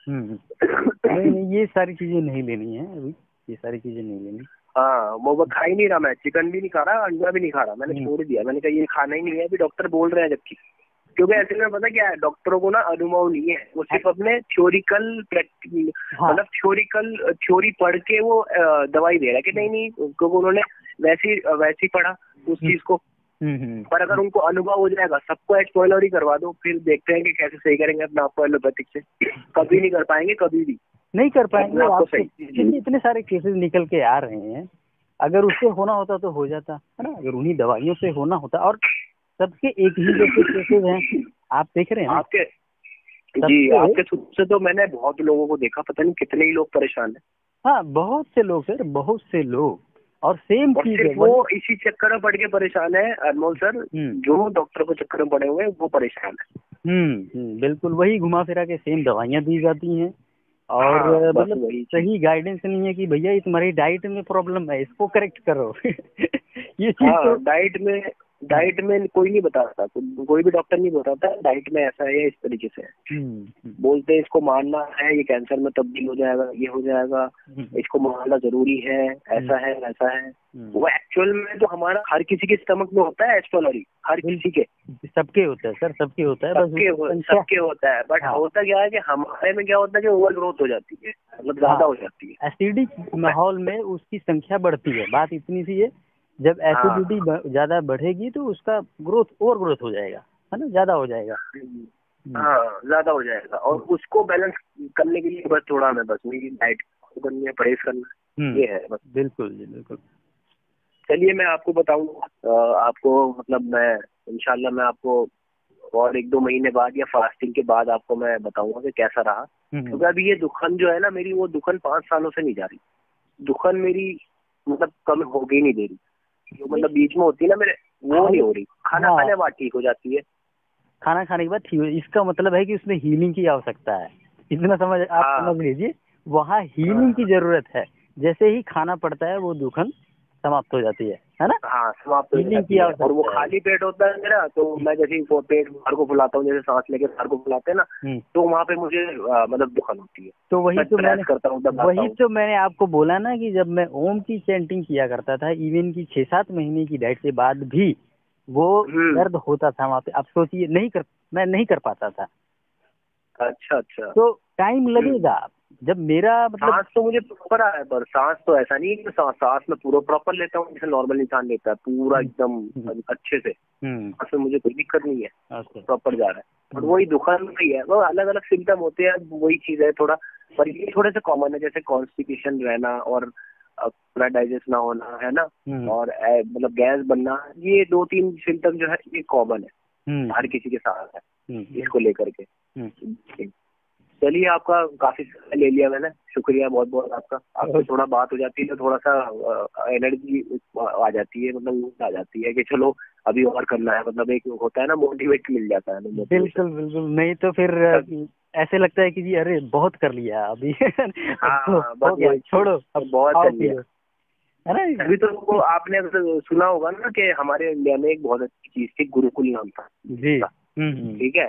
नहीं, ये सारी चीजें नहीं लेनी है अभी, ये सारी चीजें नहीं लेनी। हाँ, वो खा ही नहीं रहा मैं, चिकन भी नहीं खा रहा, अंडा भी नहीं खा रहा, मैंने छोड़ दिया। मैंने कहा ये खाना ही नहीं है, अभी डॉक्टर बोल रहे हैं जबकि। क्योंकि ऐसे में पता क्या है, डॉक्टरों को ना अनुभव नहीं है, वो सिर्फ अपने थ्योरिकल मतलब थ्योरी पढ़ के वो दवाई दे रहा है कि नहीं क्योंकि उन्होंने वैसी पढ़ा उस चीज को। पर अगर उनको अनुभव हो जाएगा, सबको एस्पोइलर करवा दो, फिर देखते हैं कि कैसे सही करेंगे अपना आपको एलोपैथिक से। कभी नहीं कर पाएंगे, कभी भी नहीं कर पाएंगे। आपको इतने सारे केसेस निकल के आ रहे हैं, अगर उससे होना होता तो हो जाता है ना, अगर उन्हीं दवाइयों से होना होता। और सबके एक ही जैसे केसेस हैं, आप देख रहे हैं आपके से तो मैंने बहुत लोगों को देखा, पता नहीं कितने ही लोग परेशान है। हाँ, बहुत से लोग सर, बहुत से लोग। और सेम चीज है, वो इसी चक्कर में पड़ के परेशान है अनमोल सर। जो डॉक्टर को चक्कर में पड़े हुए हैं वो परेशान है। बिल्कुल वही घुमा फिरा के सेम दवाइयाँ दी जाती हैं। और मतलब सही गाइडेंस नहीं है कि भैया ये तुम्हारी डाइट में प्रॉब्लम है, इसको करेक्ट करो। ये चीज तो डाइट में कोई नहीं बताता, कोई भी डॉक्टर नहीं बताता डाइट में ऐसा है, इस तरीके से बोलते हैं इसको मानना है, ये कैंसर में तब्दील हो जाएगा, ये हो जाएगा, इसको मानना जरूरी है, ऐसा है वैसा है। वो एक्चुअल में तो हमारा हर किसी के स्टमक में होता है एस्ट्रोलॉजी, हर किसी के, सबके होता है सर, सबके होता है, सबके होता है। बट होता क्या है कि हमारे में क्या होता है कि ओवर ग्रोथ हो जाती है, मतलब ज्यादा हो जाती है। एसिडिक माहौल में उसकी संख्या बढ़ती है, बात इतनी सी है। जब एसिडिटी ज्यादा बढ़ेगी तो उसका ओवर ग्रोथ हो जाएगा, है ना, ज्यादा हो जाएगा। हाँ, ज्यादा हो जाएगा। और उसको बैलेंस करने के लिए बस थोड़ा हमें बस मेरी डाइट करनी है, परहेज करना, ये है बस। बिल्कुल जी, बिल्कुल। चलिए मैं आपको बताऊंगा, आपको मतलब मैं इंशाल्लाह मैं आपको और 1-2 महीने बाद या फास्टिंग के बाद आपको मैं बताऊंगा कि कैसा रहा। क्योंकि अभी ये दुखन जो है ना मेरी, वो दुखन 5 सालों से नहीं जा रही। दुखन मेरी मतलब कम हो गई नहीं दे रही, जो मतलब बीच में होती है ना मेरे, वो नहीं हो रही। खाना खाने के बाद ठीक हो जाती है, खाना खाने के बाद ठीक हो। इसका मतलब है कि उसमें हीलिंग की आवश्यकता है, इतना आप समझ लीजिए। वहाँ हीलिंग की जरूरत है। जैसे ही खाना पड़ता है वो दुखन समाप्त हो जाती है ना। हाँ, समाप्त हो जाती है। और वो खाली पेट होता है मेरा, तो मैं जैसे पेट बाहर को फुलाता हूँ, जैसे सांस लेके बाहर को फुलाते हैं ना, तो वहाँ पे मुझे मतलब दुखन होती है। तो वही तो मैंने आपको बोला ना कि जब मैं ओम की चैंटिंग किया करता था, इवन की 6-7 महीने की डाइट के बाद भी वो दर्द होता था वहाँ पे। आप सोचिए, मैं नहीं कर पाता था। अच्छा। तो टाइम लगेगा। जब मेरा मतलब सांस तो मुझे प्रॉपर आया है, पर सांस तो ऐसा नहीं है कि सांस में पूरा प्रॉपर लेता हूँ जैसे नॉर्मल इंसान लेता है, पूरा एकदम अच्छे से। सांस में मुझे कोई दिक्कत नहीं है, प्रॉपर जा रहा है। और वही दुकान में है, वो अलग अलग सिम्टम होते हैं, वही चीज है थोड़ा। पर ये थोड़े से कॉमन है, जैसे कॉन्स्टिपेशन रहना और पूरा डाइजेस्ट ना होना, है ना, और मतलब गैस बनना, ये 2-3 सिम्टम जो है ये कॉमन है, हर किसी के साथ है इसको लेकर के। चलिए, आपका काफी समय ले लिया मैंने, शुक्रिया बहुत बहुत आपका। आपसे थोड़ा बात हो जाती है तो थोड़ा सा एनर्जी आ जाती है, मतलब आ जाती है कि चलो अभी और करना है, मतलब एक होता है ना, मोटिवेट मिल जाता है। बिल्कुल बिल्कुल, नहीं तो फिर ऐसे लगता है कि जी अरे बहुत कर लिया अभी। हाँ, छोड़ो, अब बहुत कर लिया। है ना। अभी तो वो आपने अगर सुना होगा ना कि हमारे इंडिया में एक बहुत अच्छी चीज थी, गुरुकुल नाम था जी। ठीक है।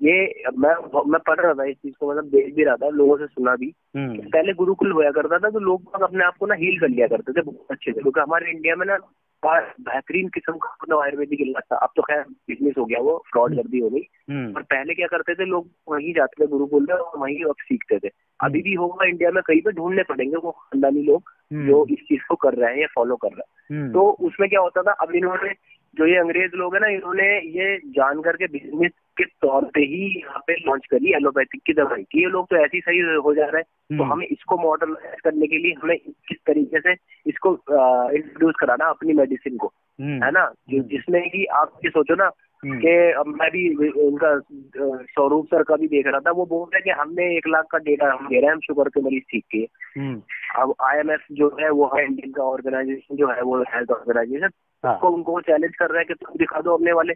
ये मैं पढ़ रहा था इस चीज को, मतलब देख भी रहा था, लोगों से सुना भी। पहले गुरुकुल होया करता था तो लोग अपने आप को ना हील कर लिया करते थे बहुत अच्छे से, क्योंकि हमारे इंडिया में ना बेहतरीन किस्म का मतलब आयुर्वेदिक इलाज था। अब तो खैर बिजनेस हो गया, वो फ्रॉड गर्दी हो गई। और पहले क्या करते थे लोग, वहीं जाते थे गुरुकुल में और वहीं अब सीखते थे। अभी भी होगा इंडिया में, कहीं पे ढूंढने पड़ेंगे वो खानदानी लोग जो इस चीज को कर रहे हैं या फॉलो कर रहे हैं। तो उसमें क्या होता था, अब इन्होंने जो ये अंग्रेज लोग हैं ना, इन्होंने ये जान करके बिजनेस के तौर पे ही यहाँ पे लॉन्च करी एलोपैथिक की दवाई कि ये लोग तो ऐसे ही सही हो जा रहे हैं, तो हमें इसको मॉडर्नाइज करने के लिए हमें किस तरीके से इसको इंट्रोड्यूस कराना अपनी मेडिसिन को, है ना। जिसमें कि आप ये सोचो ना कि मैं भी उनका स्वरूप सर का भी देख रहा था, वो बोल रहे हैं कि हमने 1 लाख का डेटा हम दे रहे हैं, हम शुगर के मरीज ठीक किए। अब IMF जो है वो है इंडियन का ऑर्गेनाइजेशन जो है वो हेल्थ ऑर्गेनाइजेशन, उसको उनको चैलेंज कर रहा है कि तुम दिखा दो अपने वाले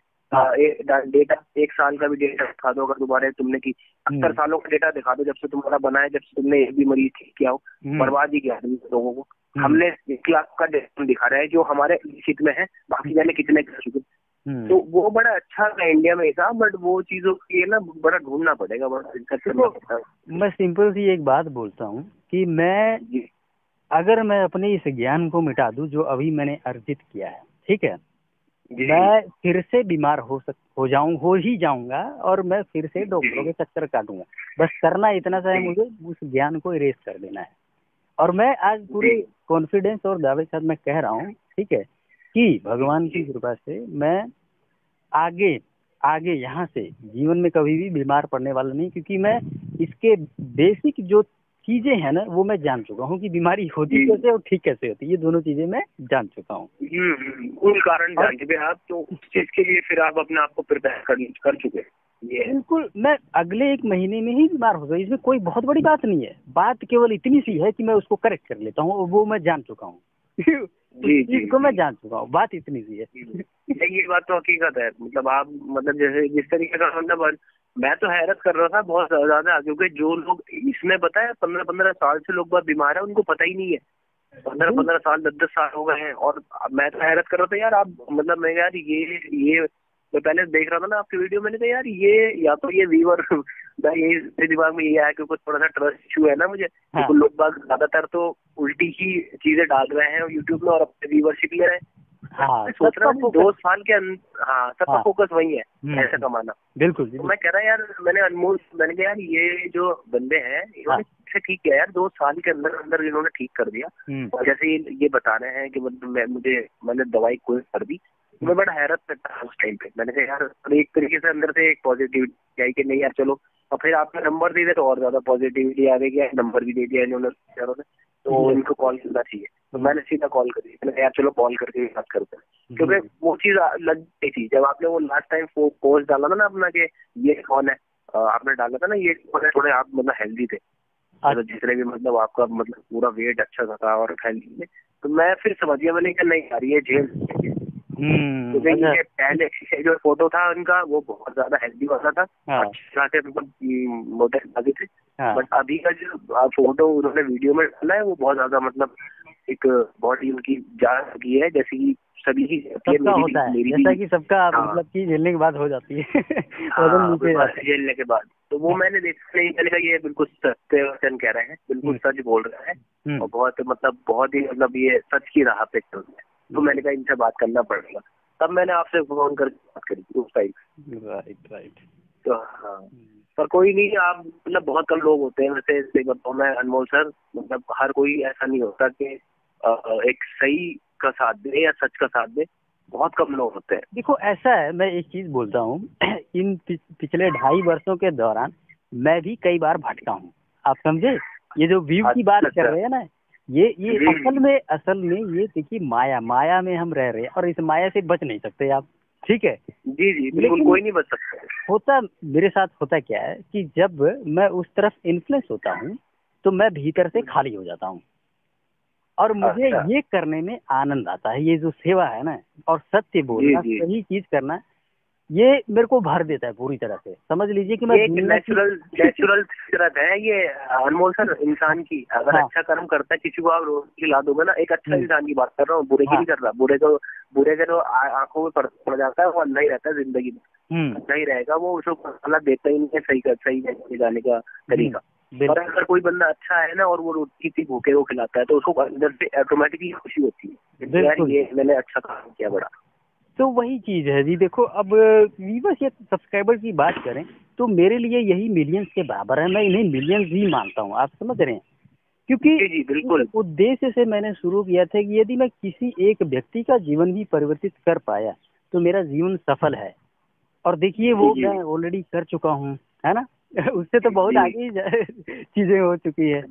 डेटा, 1 साल का भी डेटा दिखा दो अगर तुम्हारे तुमने की 70 सालों का डेटा दिखा दो जब से तुम्हारा बना है, जब से तुमने एक भी मरीज ठीक किया हो। बर्बाद ही किया लोगों को। हमने 1 लाख का डेटा दिखा रहे हैं जो हमारे लिखित में है, बाकी जाने कितने कर चुके। तो वो बड़ा अच्छा है इंडिया में था, बट वो चीजों के लिए ना बड़ा ढूंढना पड़ेगा, बड़ा रिसर्च करना पड़ेगा। मैं सिंपल सी एक बात बोलता हूँ कि अगर मैं अपने इस ज्ञान को मिटा दूं जो अभी मैंने अर्जित किया है, ठीक है, मैं फिर से बीमार हो ही जाऊंगा और मैं फिर से डॉक्टरों के चक्कर काटूंगा। बस करना इतना सा है, मुझे उस ज्ञान को इरेज कर देना है। और मैं आज पूरे कॉन्फिडेंस और दावे के साथ मैं कह रहा हूँ, ठीक है, कि भगवान की कृपा से मैं आगे यहाँ से जीवन में कभी भी बीमार पड़ने वाला नहीं, क्योंकि मैं इसके बेसिक जो चीजें हैं ना वो मैं जान चुका हूँ कि बीमारी होती कैसे और ठीक कैसे होती है, ये दोनों चीजें मैं जान चुका हूँ। मूल कारण जान चुके आप, तो उस चीज के लिए फिर आप अपने आप को प्रिपेयर कर चुके हैं। बिल्कुल, मैं अगले 1 महीने में ही बीमार हो गई, इसमें कोई बहुत बड़ी बात नहीं है। बात केवल इतनी सी है कि मैं उसको करेक्ट कर लेता हूँ, वो मैं जान चुका हूँ। इसको मैं जान चुका हूँ, बात इतनी सी है। ये बात तो हकीकत है। मतलब आप मतलब जैसे जिस तरीके का मतलब मैं तो हैरत कर रहा था बहुत ज्यादा, क्योंकि जो लोग इसमें पता है 15-15 साल से लोग बहुत बीमार है, उनको पता ही नहीं है। 15-15 साल 10-10 साल हो गए हैं। और मैं तो हैरत कर रहा था यार, आप मतलब मैं यार ये मैं पहले देख रहा था ना आपकी वीडियो, मैंने कहा यार ये या तो ये व्यूअर यही दिमाग में ये आया कि कुछ थोड़ा सा ट्रस्ट इशू है ना मुझे। तो लोग बाग ज्यादातर तो उल्टी ही चीजें डाल रहे हैं यूट्यूब में और अपने व्यूअरशिप ले रहे हैं। सोच रहा हूँ 2 साल के अंदर सबका फोकस वही है, पैसा कमाना। बिल्कुल। तो मैं कह रहा यार, मैंने कहा यार ये जो बंदे हैं इन्होंने ठीक किया यार, 2 साल के अंदर इन्होंने ठीक कर दिया। और जैसे ये बता रहे हैं कि मतलब मैंने दवाई कोई कर दी, मैं बड़ा हैरत करता उस टाइम पे। मैंने कहा यार एक तरीके से अंदर से एक पॉजिटिविटी आई कि नहीं यार चलो। और फिर आपका नंबर दे दिया तो और ज्यादा पॉजिटिविटी आ गई, नंबर भी दे दिया इन्होंने, तो इनको कॉल करना चाहिए। तो मैंने सीधा कॉल कर दिया, मैंने यार चलो कॉल करके बात करते हैं। क्योंकि वो चीज लग गई थी जब आपने वो लास्ट टाइम पोस्ट डाला था ना अपना कि ये कौन है, आपने डाला था ना ये थोड़े आप मतलब हेल्दी थे, तो जितने भी मतलब आपका मतलब पूरा वेट अच्छा था और हेल्दी थे, तो मैं फिर समझ गया, मैंने कहा नहीं यार ये जेल। क्योंकि ये पहले जो फोटो था उनका वो बहुत ज्यादा हेल्दी वाला था, अच्छा से मतलब मोटे लगे थे। बट अभी का जो फोटो उन्होंने वीडियो में डाला है वो बहुत ज्यादा मतलब एक बॉडी उनकी जा चुकी है, जैसे कि सभी की सबका होता है, जैसा कि सबका मतलब कि झेलने के बाद हो जाती है। झेलने के बाद तो वो मैंने देखा नहीं, मैंने कहा ये बिल्कुल सत्य वचन कह रहे हैं, बिल्कुल सच बोल रहे हैं और बहुत ही मतलब ये सच की राह पे चल रहे हैं। तो मैंने कहा इनसे बात करना पड़ेगा, तब मैंने आपसे फोन करके बात करी उस टाइम। राइट। तो हाँ, पर कोई नहीं, आप मतलब बहुत कम लोग होते हैं वैसे बताऊँ मैं अनमोल सर, मतलब हर कोई ऐसा नहीं होता कि एक सही का साथ दे या सच का साथ दे, बहुत कम लोग होते हैं। देखो ऐसा है, मैं एक चीज बोलता हूँ, इन पिछले 2.5 वर्षों के दौरान मैं भी कई बार भटका हूँ, आप समझे। ये जो व्यू की बात कर रहे हैं ना, ये असल में ये देखिए माया में हम रह रहे हैं और इस माया से बच नहीं सकते आप, ठीक है। जी बिल्कुल, कोई नहीं बच सकता। मेरे साथ होता क्या है कि जब मैं उस तरफ इन्फ्लुएंस होता हूँ तो मैं भीतर से खाली हो जाता हूँ और मुझे ये करने में आनंद आता है। ये जो सेवा है ना और सत्य बोलना, सही चीज करना, ये मेरे को भर देता है पूरी तरह से। समझ लीजिए कि मैं ये एक नेचुरल फितरत है ये अनमोल सर, इंसान की। अगर हाँ। अच्छा कर्म करता है, किसी को आप रोज खिला दोगे ना, एक अच्छा इंसान की बात कर रहा हूँ, बुरे की हाँ। नहीं कर रहा। बुरे के जो आंखों में पड़ जाता है, वो अंधा ही रहता है जिंदगी में, अंधा ही रहेगा वो, उसको अल्लाह देता ही नहीं है सही जाने का तरीका। और अगर कोई बंदा अच्छा है ना, और वो रोटी किसी भूखे को खिलाता है, तो उसको अंदर से ऑटोमेटिकली खुशी होती है, यार ये मैंने अच्छा काम किया बड़ा। तो वही चीज है जी। देखो अब व्यूअर्स या सब्सक्राइबर की बात करें तो मेरे लिए यही मिलियंस के बराबर है। मैं इन्हें मिलियंस ही मानता हूँ, आप समझ रहे हैं। क्योंकि जी बिल्कुल। उद्देश्य से मैंने शुरू किया था कि यदि मैं किसी एक व्यक्ति का जीवन भी परिवर्तित कर पाया तो मेरा जीवन सफल है। और देखिए वो मैं ऑलरेडी कर चुका हूँ, है ना। उससे तो बहुत आगे चीजें हो चुकी है।